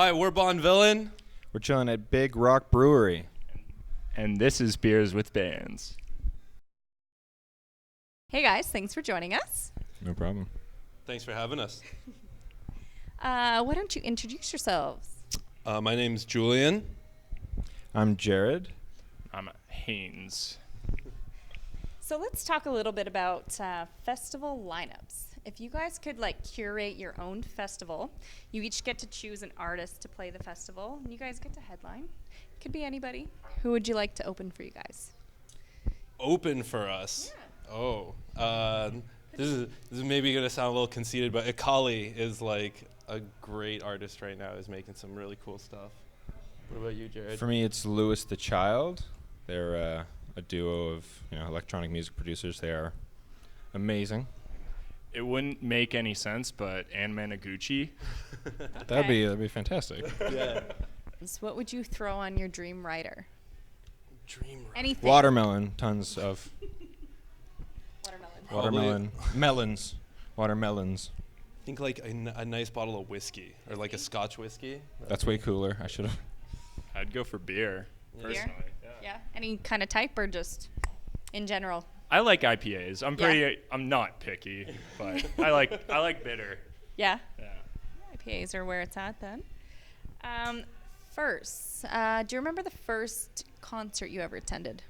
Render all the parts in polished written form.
Hi, we're Bon Villan. We're chilling at Big Rock Brewery. And this is Beers with Bands. Hey guys, thanks for joining us. No problem. Thanks for having us. Why don't you introduce yourselves? My name's Julian. I'm Jared. I'm Haynes. So let's talk a little bit about festival lineups. If you guys could curate your own festival, you each get to choose an artist to play the festival, and you guys get to headline. Could be anybody. Who would you like to open for you guys? Open for us. Yeah. Oh. This is maybe going to sound a little conceited, but Akali is like a great artist right now. Is making some really cool stuff. What about you, Jared? For me, it's Louis the Child. They're a duo of electronic music producers. They are amazing. It wouldn't make any sense, but Ann Managuchi. That'd be fantastic. Yeah. So what would you throw on your dream writer? Dream. Anything. Watermelon, tons of Watermelon. watermelon, melons, watermelons. I think like a nice bottle of whiskey or like a Scotch whiskey. That's way cooler. I should have. I'd go for beer, personally. Yeah. Any kind of type or just in general? I like IPAs. I'm not picky, but I like bitter. Yeah. Yeah. IPAs are where it's at then. First, do you remember the first concert you ever attended?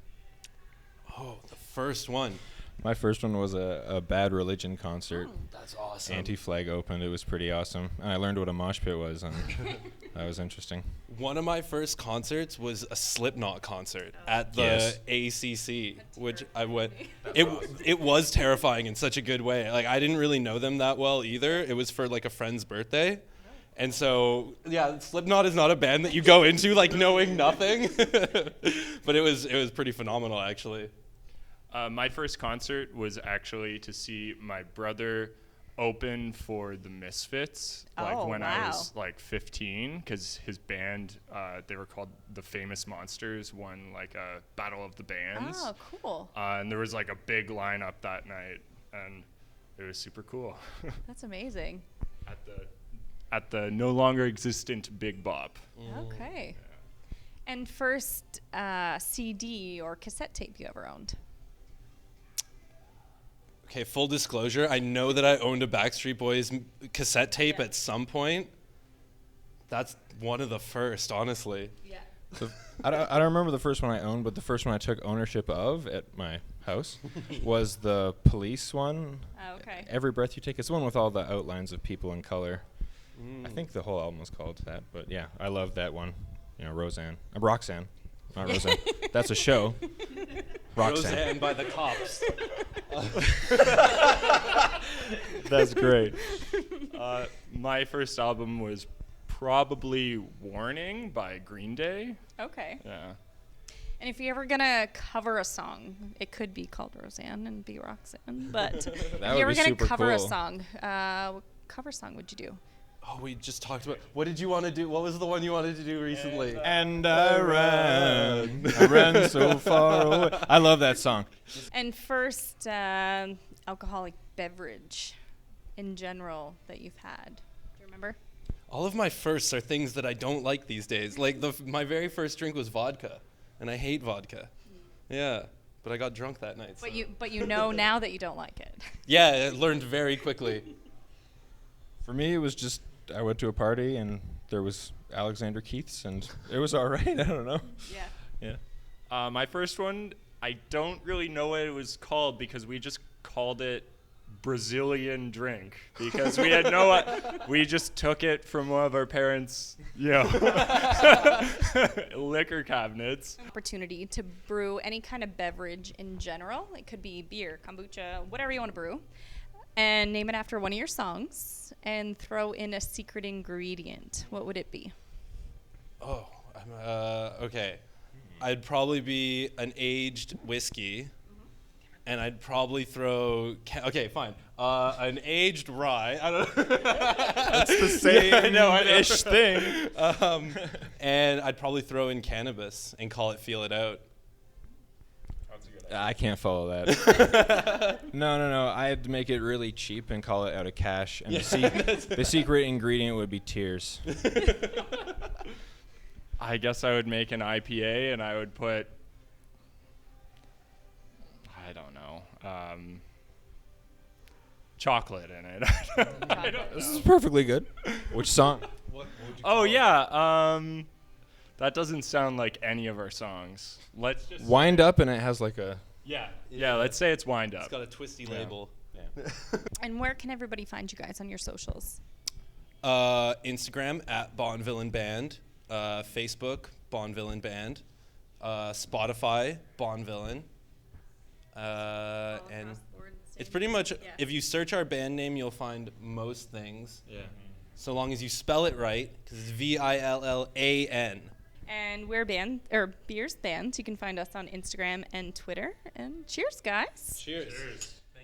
Oh, the first one. My first one was a Bad Religion concert. That's awesome. Anti-Flag opened. It was pretty awesome. And I learned what a mosh pit was, and that was interesting. One of my first concerts was a Slipknot concert at the Yes. ACC, which I went. It was terrifying in such a good way. Like I didn't really know them that well either. It was for like a friend's birthday, and so yeah, Slipknot is not a band that you go into like knowing nothing, but it was pretty phenomenal actually. My first concert was actually to see my brother open for the Misfits, Oh, when wow. I was 15, because his band, they were called the Famous Monsters, won a Battle of the Bands. Oh, cool. And there was a big lineup that night, and it was super cool. That's amazing. at the no longer existent Big Bop. Okay. And first CD or cassette tape you ever owned? Okay, full disclosure, I know that I owned a Backstreet Boys cassette tape Yeah. at some point. That's one of the first, honestly. Yeah. I don't remember the first one I owned, but the first one I took ownership of at my house was the Police one. Oh, okay. Every Breath You Take. It's the one with all the outlines of people in color. I think the whole album was called that, but yeah, I love that one. Roxanne, not Roseanne. That's a show. Roseanne by the Cops. That's great. My first album was probably Warning by Green Day. Okay. Yeah. And if you're ever gonna cover a song, it could be called Roseanne and be Roxanne. But if That you're would ever be gonna super cover a cool. song, what cover song would you do? Oh, we just talked about. What did you want to do? What was the one you wanted to do recently? And I ran so far away. I love that song. And first alcoholic beverage in general that you've had. Do you remember? All of my firsts are things that I don't like these days. Like my very first drink was vodka, and I hate vodka. Yeah, but I got drunk that night. So. But you know now that you don't like it. Yeah, I learned very quickly. For me, it was just I went to a party and there was Alexander Keith's, and it was all right. I don't know. Yeah. Yeah. My first one, I don't really know what it was called because we just called it Brazilian drink because we had we just took it from one of our parents' liquor cabinets. Opportunity to brew any kind of beverage in general. It could be beer, kombucha, whatever you want to brew. And name it after one of your songs and throw in a secret ingredient. What would it be? Oh, okay. I'd probably be an aged whiskey, and I'd probably throw. Okay, fine. An aged rye. I don't know. It's the same-ish thing. And I'd probably throw in cannabis and call it "Feel It Out." That's a good I can't follow that. No. I had to make it really cheap and call it out of cash. And the secret ingredient would be tears. I guess I would make an IPA and I would put, I don't know, chocolate in it. I don't know. This is perfectly good. Which song? Oh, yeah. That doesn't sound like any of our songs. Let's just Wind Up, and it has like a... Yeah, let's say it's Wind Up. It's got a twisty label. Yeah. And where can everybody find you guys on your socials? Instagram at Bon Villan Band, Facebook Bon Villan Band, Spotify Bon Villan, and it's pretty much if you search our band name, you'll find most things. Yeah. So long as you spell it right, because it's VILLAN. And we're Beers Band. You can find us on Instagram and Twitter. And cheers, guys. Cheers.